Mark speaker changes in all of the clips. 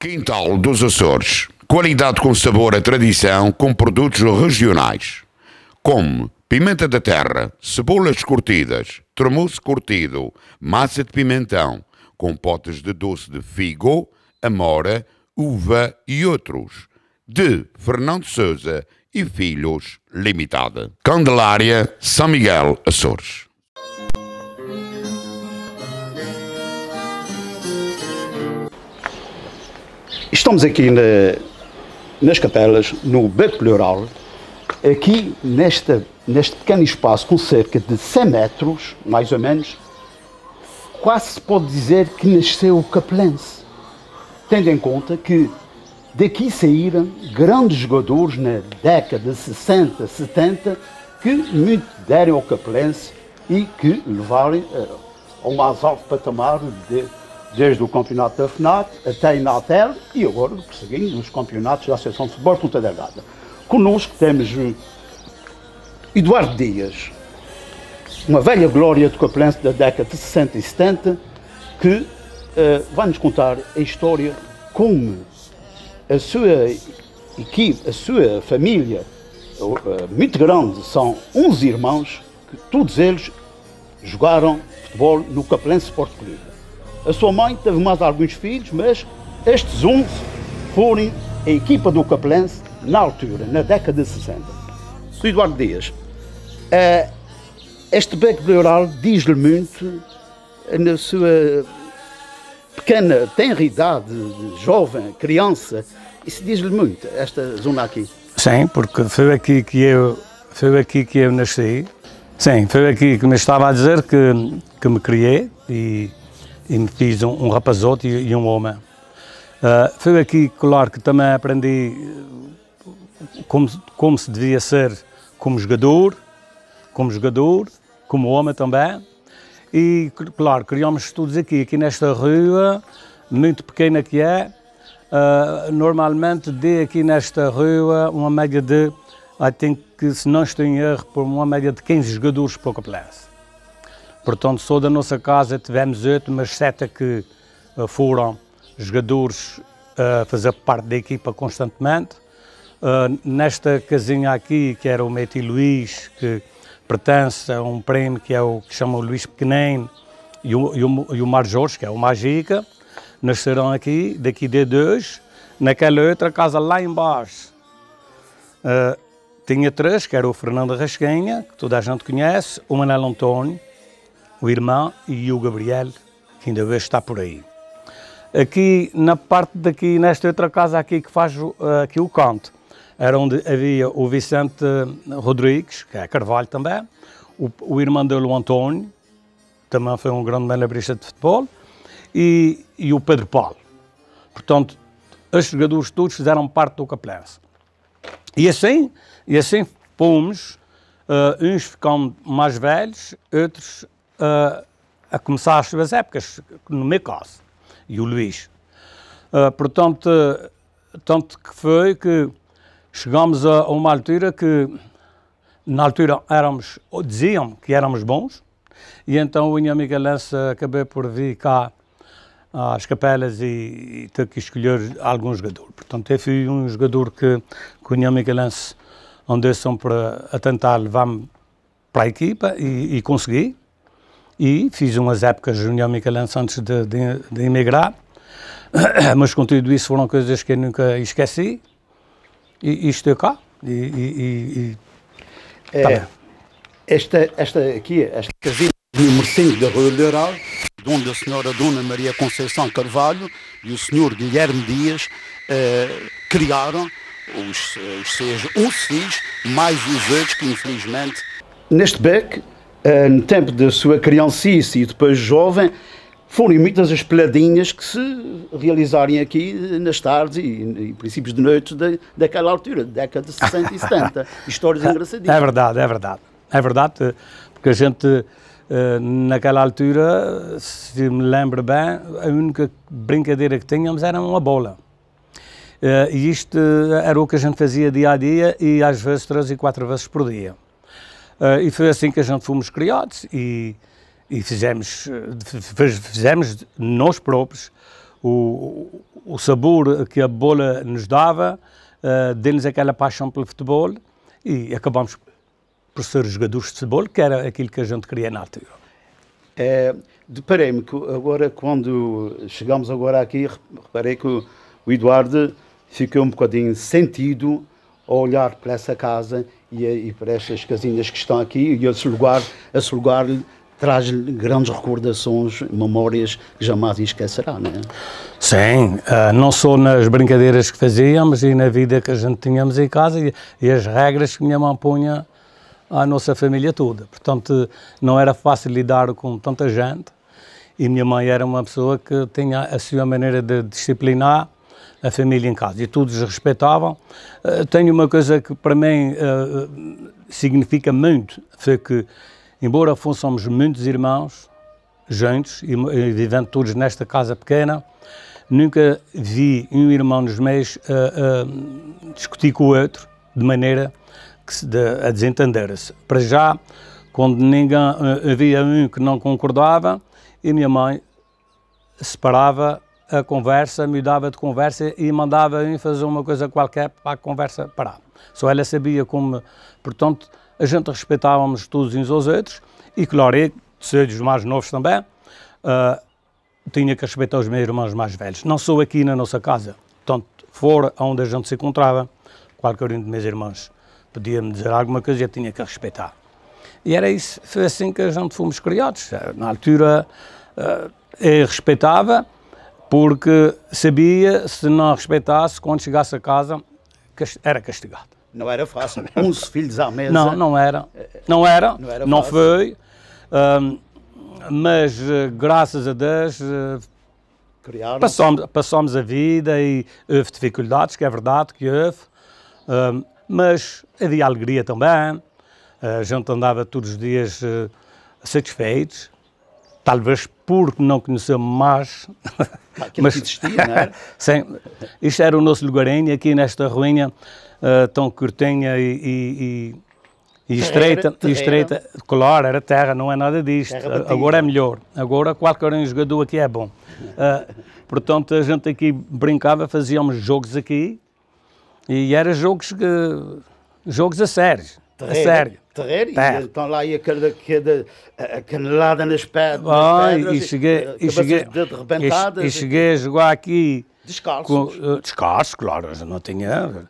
Speaker 1: Quintal dos Açores. Qualidade com sabor à tradição, com produtos regionais. Como pimenta da terra, cebolas curtidas, tremoço curtido, massa de pimentão, compotas de doce de figo, amora, uva e outros. De Fernando Sousa e Filhos Limitada. Candelária, São Miguel, Açores.
Speaker 2: Estamos aqui nas Capelas, no Beco Pleural, aqui neste pequeno espaço com cerca de 100 metros, mais ou menos, quase se pode dizer que nasceu o Capelense, tendo em conta que daqui saíram grandes jogadores na década de 60, 70, que muito deram ao Capelense e que levaram ao mais alto patamar desde o campeonato da FNAC até a Inatel e agora prosseguindo nos campeonatos da Associação de Futebol Ponta Delgada. Connosco temos Eduardo Dias, uma velha glória do Capelense da década de 60 e 70, que vai-nos contar a história como a sua equipe, a sua família, muito grande, são 11 irmãos, que todos eles jogaram futebol no Capelense Sport Clube. A sua mãe teve mais alguns filhos, mas estes 11 foram a equipa do Capelense na altura, na década de 60. Sr. Eduardo Dias, este Beco Pleural diz-lhe muito na sua pequena tenra idade, jovem, criança, isso diz-lhe muito, esta zona aqui.
Speaker 3: Sim, porque foi aqui que eu nasci. Sim, foi aqui que me estava a dizer que me criei e me fiz um rapazote e um homem. Foi aqui, claro, que também aprendi como se devia ser como jogador, como homem também. E, claro, criamos todos aqui nesta rua, muito pequena que é. Normalmente, dei aqui nesta rua uma média de, se não estou em erro, por uma média de 15 jogadores por Capelense. Portanto, só da nossa casa tivemos 8, mas 7 que foram jogadores a fazer parte da equipa constantemente. Nesta casinha aqui, que era o Meti Luís, que pertence a um prémio que é o que chama o Luís Pequenino, e o Mar Jorge, que é o Magica, nasceram aqui, daqui de 2. Naquela outra casa lá embaixo tinha 3, que era o Fernando Rasquinha, que toda a gente conhece, o Manuel António, o irmão, e o Gabriel, que ainda hoje está por aí. Aqui, na parte daqui, nesta outra casa aqui que faz aqui o canto, era onde havia o Vicente Rodrigues, que é Carvalho também, o irmão dele, o António, também foi um grande malabarista de futebol, e o Pedro Paulo. Portanto, estes jogadores todos fizeram parte do Capelense. E assim fomos, uns ficando mais velhos, outros a começar as suas épocas, no meu caso, e o Luís. Portanto, tanto que foi que chegámos a uma altura que, na altura, diziam que éramos bons, e então o União Miguelense acabei por vir cá às Capelas e ter que escolher algum jogador. Portanto, eu fui um jogador que o União Miguelense andou sempre a tentar levar-me para a equipa e consegui. E fiz umas épocas de União Miguelense antes de emigrar, mas com tudo isso foram coisas que eu nunca esqueci. E estou cá.
Speaker 2: Esta casinha número 5 da Rua Pleural, onde a senhora Dona Maria Conceição Carvalho e o senhor Guilherme Dias criaram os seus 11 filhos, mais os outros que infelizmente... Neste beco, no tempo da sua criancice e depois jovem, foram muitas as peladinhas que se realizarem aqui nas tardes e princípios de noite daquela altura, década de 60 e 70. Histórias engraçadíssimas.
Speaker 3: É verdade, porque a gente, naquela altura, se me lembro bem, a única brincadeira que tínhamos era uma bola. E isto era o que a gente fazia dia a dia e às vezes 3 e 4 vezes por dia. E foi assim que a gente fomos criados e fizemos nós próprios o sabor que a bola nos dava, deu-nos aquela paixão pelo futebol e acabamos por ser jogadores de futebol, que era aquilo que a gente queria na altura.
Speaker 2: Deparei-me que agora, quando chegamos agora aqui, reparei que o Eduardo ficou um bocadinho sentido a olhar para essa casa e para estas casinhas que estão aqui, e esse lugar traz-lhe grandes recordações, memórias que jamais esquecerá, não é?
Speaker 3: Sim, não só nas brincadeiras que fazíamos e na vida que a gente tínhamos em casa e as regras que minha mãe punha à nossa família toda. Portanto, não era fácil lidar com tanta gente e minha mãe era uma pessoa que tinha a sua maneira de disciplinar a família em casa e todos respeitavam. Tenho uma coisa que para mim significa muito, foi que, embora fôssemos muitos irmãos juntos e vivendo todos nesta casa pequena, nunca vi um irmão nos meios discutir com o outro de maneira a desentender-se. Para já, quando ninguém havia um que não concordava, e minha mãe separava a conversa, mudava de conversa e mandava um fazer uma coisa qualquer para a conversa parar. Só ela sabia como, portanto, a gente respeitávamos todos uns aos outros e, claro, eu, ser dos mais novos também, tinha que respeitar os meus irmãos mais velhos. Não sou aqui na nossa casa, portanto, fora onde a gente se encontrava, qualquer um de meus irmãos podia-me dizer alguma coisa e eu tinha que respeitar. E era isso, foi assim que a gente fomos criados. Na altura, eu respeitava, porque sabia, se não respeitasse, quando chegasse a casa, era castigado.
Speaker 2: Não era fácil, 11 filhos à mesa.
Speaker 3: Não era, não foi, mas graças a Deus passamos a vida e houve dificuldades, que é verdade que houve, mas havia alegria também, a gente andava todos os dias satisfeitos, talvez porque não conhecemos mais.
Speaker 2: Mas existia, não era?
Speaker 3: Sim, isto era o nosso lugarinho, aqui nesta ruinha tão curtinha e estreita, claro, era terra, não é nada disto, agora é melhor, agora qualquer um jogador aqui é bom. Portanto, a gente aqui brincava, fazíamos jogos aqui, e eram jogos a sério.
Speaker 2: Terreiro, e então lá ia a canelada nas pedras,
Speaker 3: e cheguei a jogar aqui
Speaker 2: descalços,
Speaker 3: claro, não tinha,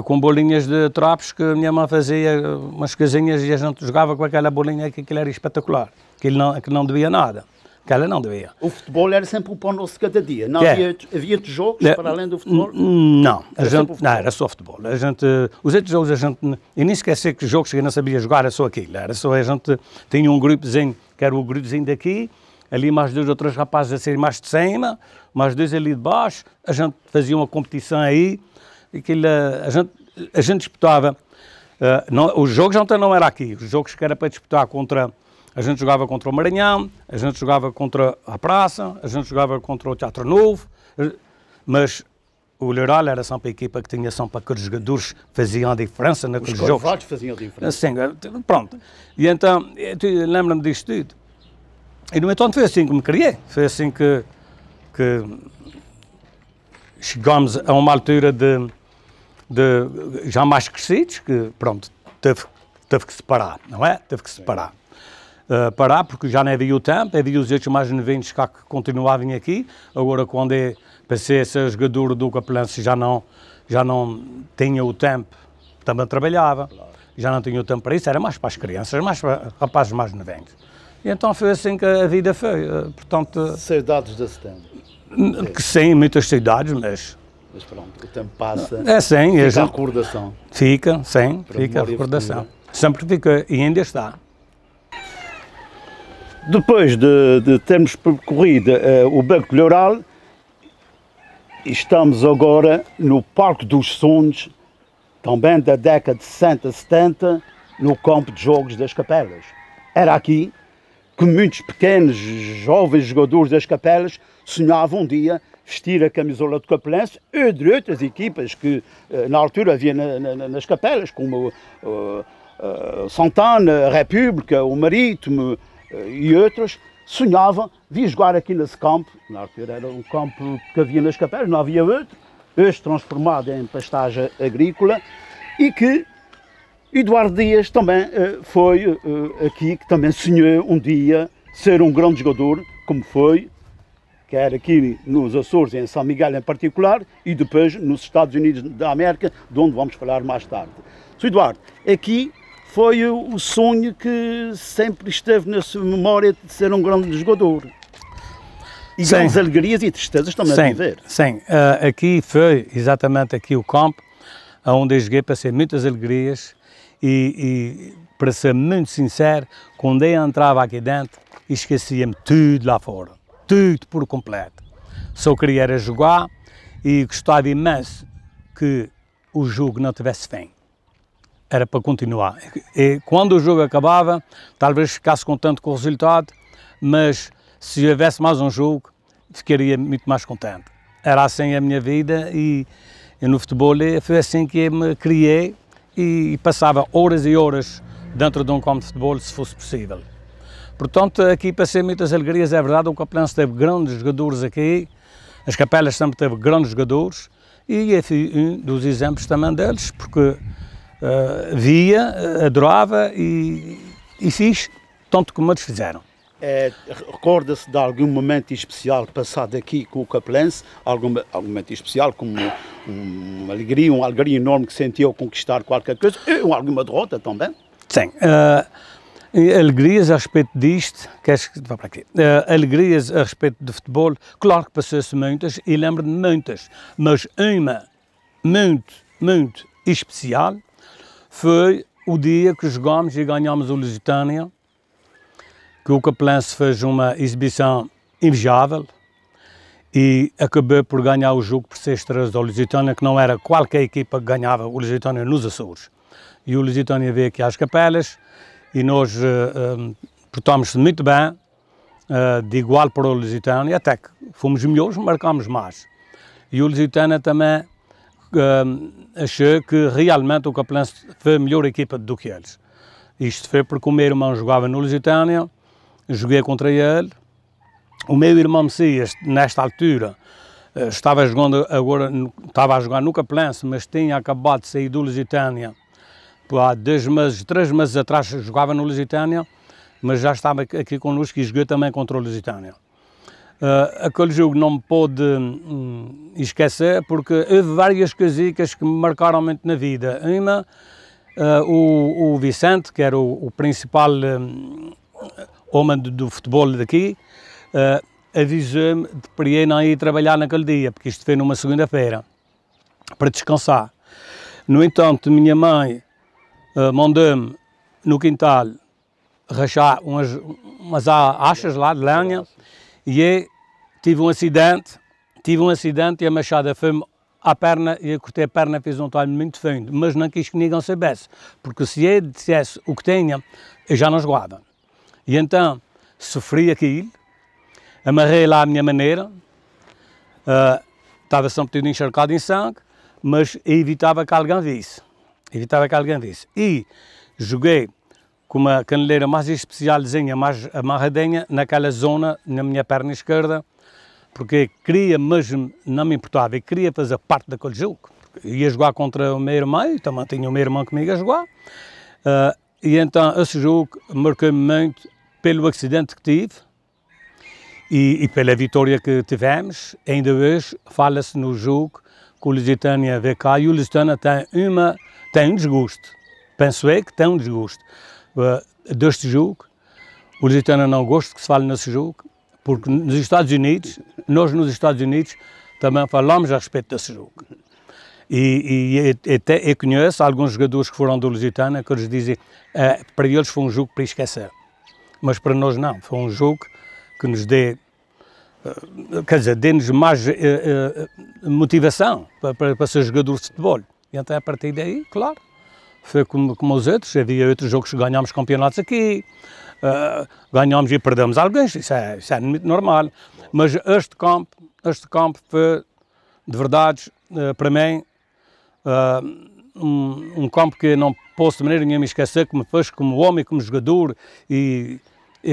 Speaker 3: com bolinhas de trapos que a minha mãe fazia umas casinhas e a gente jogava com aquela bolinha que aquilo era espetacular, que não devia nada. Aquela não devia.
Speaker 2: O futebol era sempre o pão nosso de cada dia. Não havia jogos para além do futebol?
Speaker 3: Não, era só futebol. Os outros jogos a gente... E nem esqueci que jogos que eu não sabia jogar era só aquilo. Era só a gente... Tinha um grupozinho, que era o grupozinho daqui, ali mais 2 ou 3 rapazes a sair mais de cima, mais 2 ali de baixo, a gente fazia uma competição aí, aquilo, a gente disputava. Os jogos então não era aqui, os jogos que era para disputar contra... A gente jogava contra o Maranhão, a gente jogava contra a Praça, a gente jogava contra o Teatro Novo, mas o Leiral era sempre a equipa que tinha sempre aqueles jogadores que faziam a diferença naqueles jogos. Os
Speaker 2: corvados faziam a diferença.
Speaker 3: Sim, pronto. E então, lembro-me disto tudo. E no entanto foi assim que me criei, foi assim que chegámos a uma altura de já mais crescidos, que pronto, teve que separar, não é? Teve que separar. Parar, porque já não havia o tempo, havia os outros mais novinhos que continuavam aqui. Agora, quando eu passei a ser jogador do Capelense, já não tinha o tempo, também trabalhava, já não tinha o tempo para isso, era mais para as crianças, mais para rapazes mais novinhos. E então foi assim que a vida foi, portanto...
Speaker 2: Saudades da setembro.
Speaker 3: Sim, muitas saudades, mas...
Speaker 2: Mas pronto, o tempo passa,
Speaker 3: sim,
Speaker 2: fica a recordação.
Speaker 3: Fica a recordação. Sempre fica, e ainda está.
Speaker 2: Depois de termos percorrido o Beco Lhoral, estamos agora no Parque dos Sonhos, também da década de 60, 70, no campo de jogos das Capelas. Era aqui que muitos pequenos, jovens jogadores das Capelas sonhavam um dia vestir a camisola do Capelense e de outras equipas que na altura havia nas Capelas, como Santana, a República, o Marítimo, e outros, sonhava, via jogar aqui nesse campo, na altura era um campo que havia nas Capelas, não havia outro, hoje transformado em pastagem agrícola, e que Eduardo Dias também foi aqui, que também sonhou um dia ser um grande jogador, como foi, quer aqui nos Açores, em São Miguel em particular, e depois nos Estados Unidos da América, de onde vamos falar mais tarde. Sr. Eduardo, aqui foi o sonho que sempre esteve na sua memória de ser um grande jogador. E grandes alegrias e tristezas também a viver.
Speaker 3: Sim, aqui foi exatamente aqui o campo, onde eu joguei, passei muitas alegrias e para ser muito sincero, quando eu entrava aqui dentro, esquecia-me tudo lá fora, tudo por completo. Só queria era jogar e gostava imenso que o jogo não tivesse fim. Era para continuar. E quando o jogo acabava, talvez ficasse contente com o resultado, mas se houvesse mais um jogo, ficaria muito mais contente. Era assim a minha vida e no futebol foi assim que eu me criei e passava horas e horas dentro de um campo de futebol, se fosse possível. Portanto, aqui passei muitas alegrias, é verdade, o Capelense teve grandes jogadores aqui, as Capelas sempre teve grandes jogadores e eu fui um dos exemplos também deles, porque via, adorava e fiz tanto como eles fizeram.
Speaker 2: Recorda-se de algum momento especial passado aqui com o Capelense, algum momento especial, como uma alegria enorme que sentiu ao conquistar qualquer coisa, e alguma derrota também?
Speaker 3: Sim, alegrias a respeito disto, queres que vá para aqui? Alegrias a respeito do futebol, claro que passou-se muitas e lembro de muitas, mas uma muito especial foi o dia que jogámos e ganhámos o Lusitânia, que o Capelense fez uma exibição invejável e acabou por ganhar o jogo por 6-3 ao Lusitânia, que não era qualquer equipa que ganhava o Lusitânia nos Açores. E o Lusitânia veio aqui às Capelas e nós portámos-se muito bem, de igual para o Lusitânia, até que fomos melhores, marcámos mais. E o Lusitânia também achou que realmente o Capelense foi a melhor equipa do que eles. Isto foi porque o meu irmão jogava no Lusitânia, joguei contra ele. O meu irmão Messias, nesta altura, estava a jogar no Capelense, mas tinha acabado de sair do Lusitânia. Há 3 meses atrás jogava no Lusitânia, mas já estava aqui connosco e joguei também contra o Lusitânia. Aquele jogo não me pôde esquecer, porque houve várias casitas que me marcaram muito na vida. Uma, o Vicente, que era o principal homem do futebol daqui, avisou-me para eu não ir trabalhar naquele dia, porque isto foi numa segunda-feira, para descansar. No entanto, minha mãe mandou-me no quintal rachar umas achas lá de lenha e eu tive um acidente e a machada foi-me à perna e eu cortei a perna e fiz um talho muito fundo, mas não quis que ninguém soubesse, porque se eu dissesse o que tinha, eu já não jogava. E então sofri aquilo, amarrei lá à minha maneira, estava sempre tudo encharcado em sangue, mas evitava que alguém visse. E joguei com uma caneleira mais especialzinha, mais amarradinha, naquela zona, na minha perna esquerda, porque queria mesmo, não me importava, eu queria fazer parte daquele jogo. Ia jogar contra o meu irmão, e também tinha o meu irmão comigo a jogar, e então esse jogo marcou-me muito pelo acidente que tive e pela vitória que tivemos. Ainda hoje fala-se no jogo que o Lusitânia veio cá e o Lusitânia tem um desgosto. Penso eu que tem um desgosto deste jogo. O Lusitânia não gosta que se fale nesse jogo, porque nos Estados Unidos, nós nos Estados Unidos também falamos a respeito desse jogo. E até eu conheço alguns jogadores que foram do Lusitânia que eles dizem para eles foi um jogo para esquecer. Mas para nós não, foi um jogo que nos dê-nos mais motivação para ser jogadores de futebol. E então a partir daí, claro, foi como os outros, havia outros jogos que ganhámos campeonatos aqui, ganhámos e perdemos alguns, isso é muito normal. Mas este campo foi, de verdade, para mim, um campo que não posso de maneira nenhuma esquecer, que me fez como homem, como jogador, e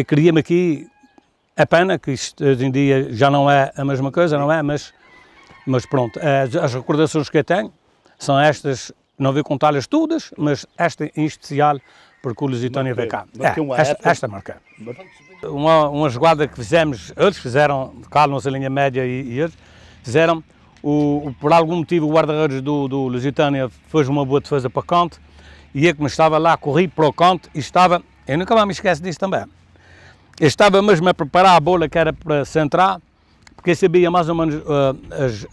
Speaker 3: criei-me aqui é pena que isto hoje em dia já não é a mesma coisa, não é? Mas pronto, as recordações que eu tenho são estas, não vou contá-las todas, mas esta em especial, porque o Lusitânia veio cá. Esta marca. Uma jogada que fizemos, eles fizeram, cá na nossa linha média e eles fizeram, por algum motivo o guarda-redes do Lusitânia fez uma boa defesa para o canto, e eu como estava lá, corri para o canto e estava, eu nunca mais me esqueço disso também, eu estava mesmo a preparar a bola que era para centrar, porque eu sabia mais ou menos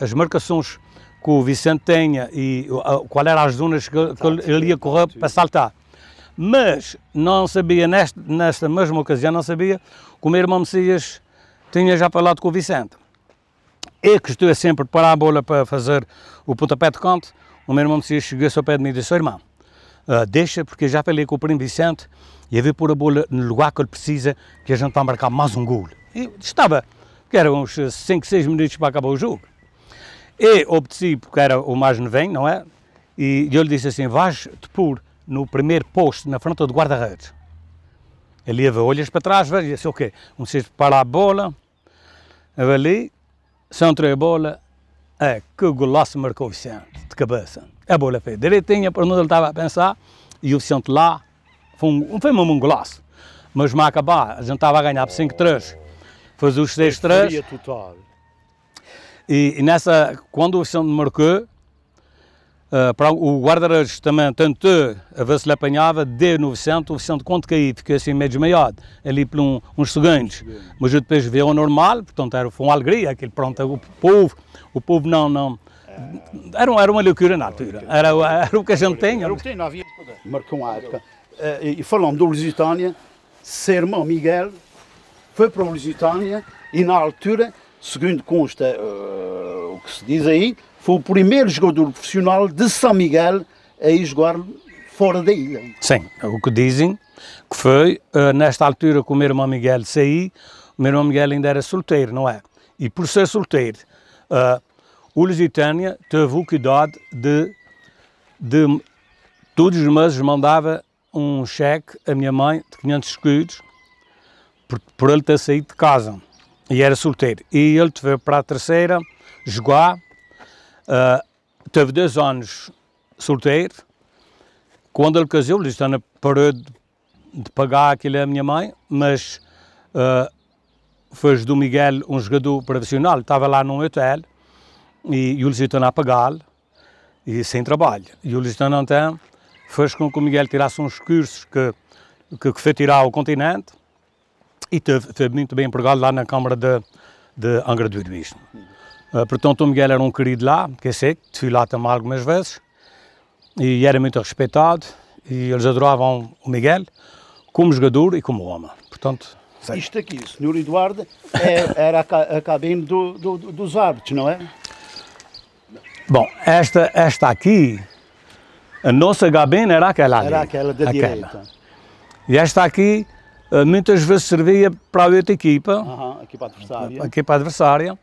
Speaker 3: as marcações que o Vicente tinha e qual eram as zonas que ele ia correr para saltar. Mas não sabia, nesta mesma ocasião, não sabia que o meu irmão Messias tinha já falado com o Vicente. Eu que estou sempre a preparar a bola para fazer o pontapé de canto, o meu irmão Messias chegou-se ao pé de mim e disse: irmão, deixa, porque eu já falei com o primo Vicente e eu vou pôr a bola no lugar que ele precisa, que a gente vai marcar mais um gol. E estava, que eram uns 5, 6 minutos para acabar o jogo. E obedeci, porque era o mais novinho, não é? E eu lhe disse assim: vais-te pôr no primeiro posto, na frente do guarda-redes. Ele ia ver, olhas para trás, veja, e disse: ok, vamos para a bola, ali, centrei a bola, que golaço marcou o Vicente, de cabeça. A bola foi direitinha para onde ele estava a pensar, e o Vicente lá, foi mesmo um golaço. Mas me acabar, a gente estava a ganhar por 5-3, fez os 6-3. E nessa, quando o Vicente marcou, o guarda-redes também tentou a ver se lhe apanhava, deu no Vicente, o Vicente quando caiu ficou assim meio desmaiado, ali por uns segundos, mas eu depois veio ao normal, portanto foi uma alegria, aquilo, pronto, o povo não, era uma loucura na altura, era o que a gente tinha.
Speaker 2: Era o que tinha, não havia. Marcou uma época, e falando do Lusitânia, seu irmão Miguel foi para o Lusitânia e na altura, segundo consta o que se diz aí, foi o primeiro jogador profissional de São Miguel a ir jogar fora da ilha.
Speaker 3: Sim, o que dizem que foi, nesta altura que o meu irmão Miguel saiu, o meu irmão Miguel ainda era solteiro, não é? E por ser solteiro, o Lusitânia teve o cuidado de todos os meses mandava um cheque à minha mãe de 500 escudos por ele ter saído de casa. E era solteiro. E ele teve para a terceira jogar. Teve 2 anos solteiro. Quando ele casou, o Lusitânia parou de pagar aquilo à minha mãe, mas fez do Miguel um jogador profissional. Estava lá num hotel e o Lusitânia a pagá-lo e sem trabalho. E o Lusitânia então fez com que o Miguel tirasse uns cursos que foi tirar ao continente e teve muito bem empregado lá na Câmara de Angra do Heroísmo. Portanto, o Miguel era um querido lá, que eu sei, fui lá também algumas vezes, e era muito respeitado, e eles adoravam o Miguel como jogador e como homem. Portanto, sei.
Speaker 2: Isto aqui, Sr. Eduardo, era a cabine dos árbitros, não é?
Speaker 3: Bom, esta aqui, a nossa cabine era aquela ali.
Speaker 2: Era aquela da direita.
Speaker 3: E esta aqui, muitas vezes servia para a outra equipa,
Speaker 2: a equipa adversária.
Speaker 3: A equipa adversária.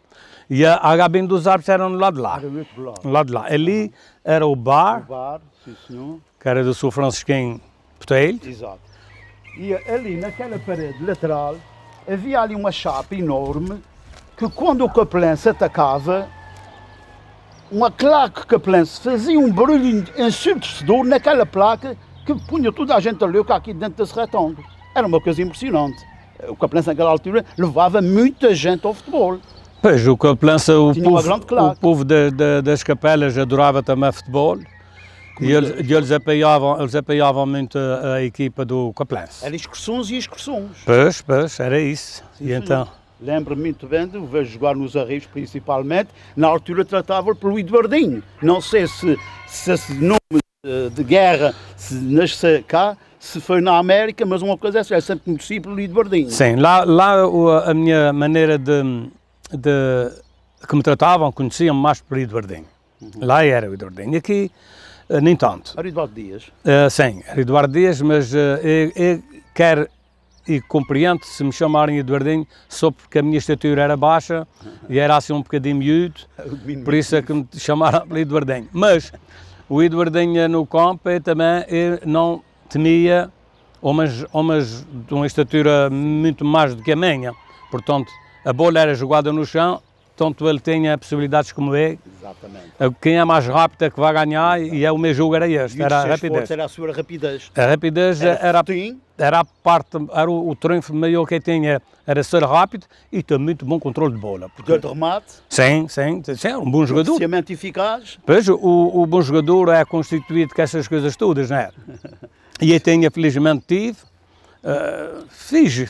Speaker 3: E a cabine dos árbitros era no lado de lá.
Speaker 2: Era o outro lado.
Speaker 3: No lado de lá. Ali era o bar,
Speaker 2: sim senhor.
Speaker 3: Que era do Sr. Francisquinho Botelho.
Speaker 2: Exato. E ali naquela parede lateral havia ali uma chapa enorme que quando o capelão se atacava, uma claque capelão se fazia um barulho ensurdecedor naquela placa que punha toda a gente a louca aqui dentro desse retângulo. Era uma coisa impressionante. O capelão naquela altura levava muita gente ao futebol.
Speaker 3: Pois, o Capelães, o povo das capelas adorava também futebol e eles apoiavam muito a equipa do Capelães.
Speaker 2: Era excursões e excursões.
Speaker 3: Pois, era isso. E então...
Speaker 2: Lembro-me muito bem de ver jogar nos Arreios, principalmente. Na altura tratava pelo Eduardinho. Não sei se esse nome de guerra se nasce cá, se foi na América, mas uma coisa é certa, sempre conheci pelo Eduardinho.
Speaker 3: Sim, lá a minha maneira que me tratavam, conheciam-me mais por Eduardinho. Lá era o Eduardinho. Aqui, nem tanto.
Speaker 2: Era Eduardo Dias?
Speaker 3: Sim, era Eduardo Dias, mas eu quero e compreendo se me chamarem Eduardinho só porque a minha estatura era baixa e era assim um bocadinho miúdo, por isso é que me chamaram por Eduardinho. Mas o Eduardinho no campo eu também não temia homens de uma estatura muito mais do que a minha. portanto, a bola era jogada no chão, tanto ele tinha possibilidades como eu.
Speaker 2: Exatamente.
Speaker 3: Quem é mais rápido é que vai ganhar e o meu jogo era este, era a rapidez.
Speaker 2: Era a sua rapidez.
Speaker 3: A rapidez era a parte, era o triunfo maior que eu tinha, era ser rápido e ter muito bom controle de bola.
Speaker 2: Poder de remate.
Speaker 3: Sim, um bom jogador.
Speaker 2: Posicionamento eficaz.
Speaker 3: Pois, o bom jogador é constituído com essas coisas todas, não é? E eu tenho, felizmente, fiz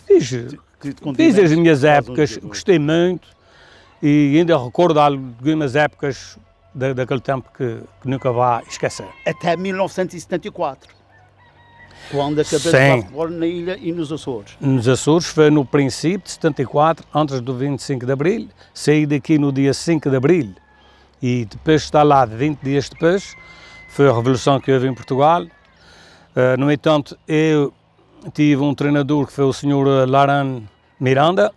Speaker 3: as minhas épocas, gostei muito. E ainda recordo algumas épocas daquele tempo que nunca vá esquecer.
Speaker 2: Até 1974, quando acabei de jogar futebol na ilha e nos Açores.
Speaker 3: Nos Açores foi no princípio de 74, antes do 25 de Abril. Saí daqui no dia 5 de Abril e depois de estar lá 20 dias depois, foi a revolução que houve em Portugal. No entanto, eu tive um treinador que foi o Sr. Laran Miranda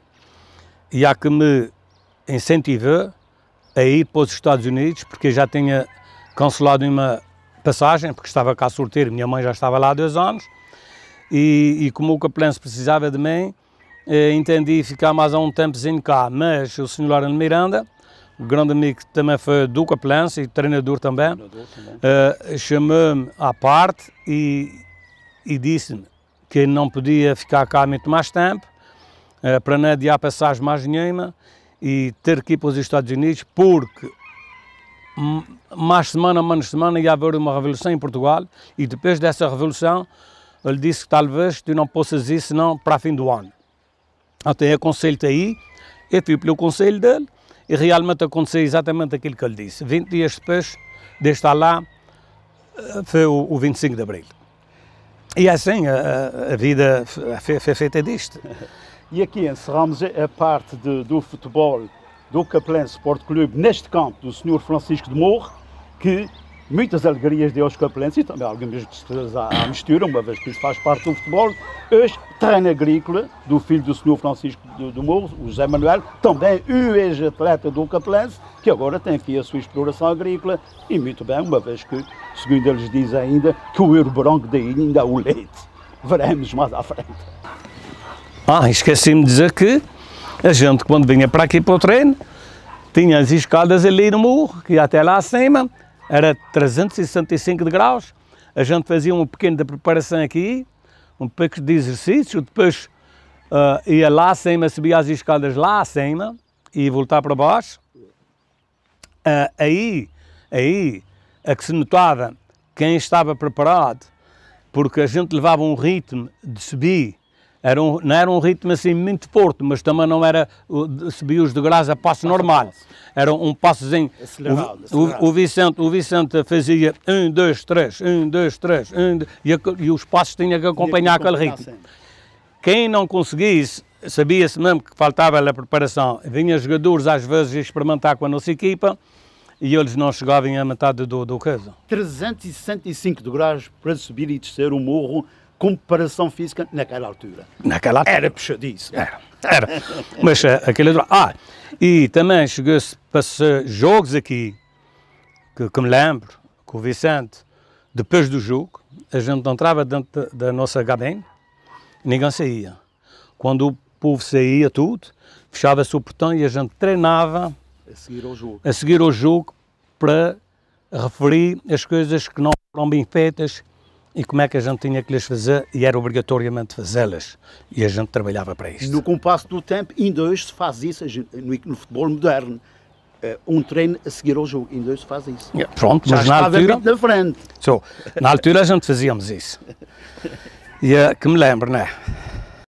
Speaker 3: e há que me incentivou a ir para os Estados Unidos, porque eu já tinha cancelado uma passagem, porque estava cá solteiro, minha mãe já estava lá há 2 anos, e como o Capelense precisava de mim, entendi ficar mais um tempozinho cá, mas o Sr. Laran Miranda, o grande amigo que também foi do Capelense e treinador também, chamou-me à parte e disse-me que não podia ficar cá muito mais tempo, para não adiar passagem mais nenhuma, e ter que ir para os Estados Unidos, porque mais semana, menos semana, ia haver uma revolução em Portugal, e depois dessa revolução, ele disse que talvez tu não possas ir senão para fim do ano. Então eu aconselho-te aí, eu fui pelo conselho dele, e realmente aconteceu exatamente aquilo que ele disse. 20 dias depois de estar lá, foi o 25 de Abril. E assim, a vida foi feita disto.
Speaker 2: E aqui encerramos a parte do futebol do Capelense Sport Clube neste campo do Sr. Francisco de Morro, que muitas alegrias deu aos capelenses e também algumas tristezas à mistura, uma vez que isso faz parte do futebol. Hoje, terreno agrícola do filho do Sr. Francisco de Morro, o José Manuel, também o ex-atleta do Capelense, que agora tem aqui a sua exploração agrícola e muito bem, uma vez que, segundo eles dizem ainda, que o euro branco da ilha ainda é o leite. Veremos mais à frente.
Speaker 3: Esqueci-me de dizer que a gente, quando vinha para aqui para o treino, tinha as escadas ali no morro, que ia até lá acima, era 365 graus, a gente fazia um pequeno de preparação aqui, um pouco de exercício, depois ia lá acima, subia as escadas lá acima e voltar para baixo. Aí é que se notava quem estava preparado, porque a gente levava um ritmo de subir. Não era um ritmo assim muito forte, mas também não era subir os degraus a passo normal. Era um passozinho acelerado. O Vicente fazia 1, 2, 3, 1, 2, 3, 1, e os passos tinham que acompanhar aquele ritmo. Quem não conseguisse, sabia-se mesmo que faltava a preparação. Vinha jogadores às vezes experimentar com a nossa equipa e eles não chegavam à metade do caso.
Speaker 2: 365 graus para subir e descer o morro, com preparação física naquela altura. Era puxadiço.
Speaker 3: Era. Mas aquele... e também chegou-se para ser jogos aqui, que me lembro, com o Vicente, depois do jogo, a gente entrava dentro da nossa cabine, ninguém saía. Quando o povo saía tudo, fechava-se o portão e a gente treinava a seguir ao jogo para referir as coisas que não foram bem feitas e como é que a gente tinha que lhes fazer e era obrigatoriamente fazê-las. E a gente trabalhava para isto.
Speaker 2: No compasso do tempo, ainda hoje se faz isso no futebol moderno. Um treino a seguir ao jogo, ainda hoje se faz isso.
Speaker 3: Pronto,
Speaker 2: já
Speaker 3: mas na altura...
Speaker 2: na frente.
Speaker 3: Na altura a gente fazíamos isso. E que me lembro, não é?